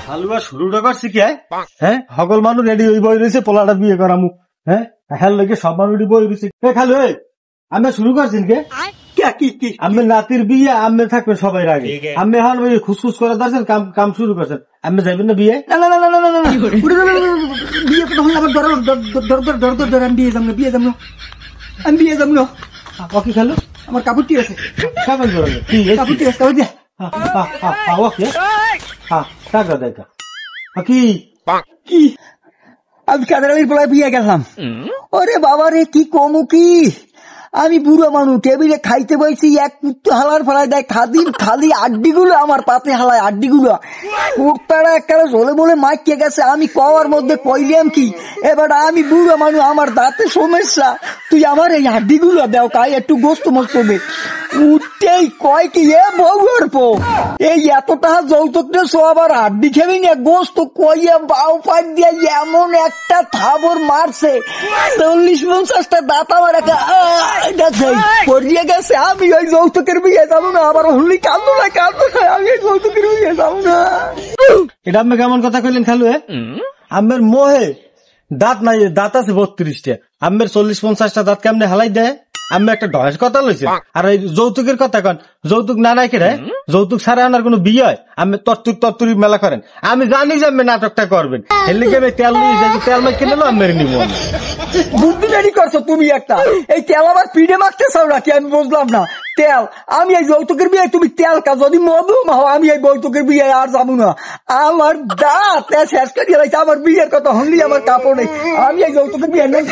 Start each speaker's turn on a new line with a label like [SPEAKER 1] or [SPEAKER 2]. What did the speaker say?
[SPEAKER 1] হালুয়া শুরুটা করছি কি হ্যাঁ সকল মানুষ রেডি হয়ে বই রয়েছে পোলাটা বিয়ে করামু হ্যাঁ হ্যাঁ লেগে সব মানুষ রেডি বই রয়েছে খালু আমি শুরু করছেন কে আমি নাতির বিয়ে আমি থাকবে সবাই আগে আমি এখন খুসখুস করে দাঁড়ছেন কাম শুরু করছেন আমি যাইবেন না বিয়ে
[SPEAKER 2] বিয়ে তো হলে আমার দর আমি বিয়ে যাম না আমি বিয়ে যাম না
[SPEAKER 1] কি খালু
[SPEAKER 2] আমার কাপড়টি আছে কাপড়টি আছে
[SPEAKER 1] ওকে হ্যাঁ টাকা দেখা কি
[SPEAKER 2] কি আমি কাদের আলীর পোলায় বিয়ে গেলাম ওরে বাবা রে কি কমু কি আমি বুড়ো মানুষ টেবিলে খাইতে বলছি এক কুত্তো হালার ফেলায় দেয় খালি আড্ডিগুলো আমার পাতে হালায় আড্ডিগুলো কুর্তারা একটা ঝোলে বলে মাইকে গেছে আমি কওয়ার মধ্যে কইলাম কি এবার আমি বুড়ো মানুষ আমার দাঁতে সমস্যা তুই আমার এই হাড্ডিগুলো দেও কাই একটু গোস্ত মোস্ত হবে উঠতেই কয় কি এ বউর পো এই এতটা যৌতুক সব আবার হাড্ডি খেবি না গোস্ত কইয়া বাউ পাট দিয়ে এমন একটা থাবর মারছে 40-50টা দাঁত আমার একটা পড়িয়ে গেছে আমি ওই যৌতুকের বিয়ে যাবো না আবার হলি কান্দো না আমি ওই যৌতুকের বিয়ে যাবো না
[SPEAKER 1] এটা আপনি কেমন কথা কইলেন খালু আমের মোহে দাঁত নাই দাঁত আছে 32টা আমের 40-50টা দাঁত কেমনে হালাই দেয় আমি একটা ঢয়ের কথা লইছি আর এই যৌতুকের কথা কন যৌতুক না নাই কেরে যৌতুক ছাড়া আনার কোনো বিয়ে হয় আমি তরতুরি মেলা করেন আমি জানি যে আমি নাটকটা করবেন এর লিগে আমি তেল মাই কিনে আমি মেরে নিব
[SPEAKER 2] বুদ্ধি রেডি করছো তুমি একটা এই তেল আবার পিঠে মাখতে চাও নাকি আমি বুঝলাম না তেল আমি এই যৌতুকের বিয়ে তুমি তেল কা যদি মধু মাও আমি এই যৌতুকের বিয়ে আর যাবো না আমার দাঁত শেষ করে আমার বিয়ের কথা হলি আমার কাপড় নেই আমি এই যৌতুকের বিয়ে নেই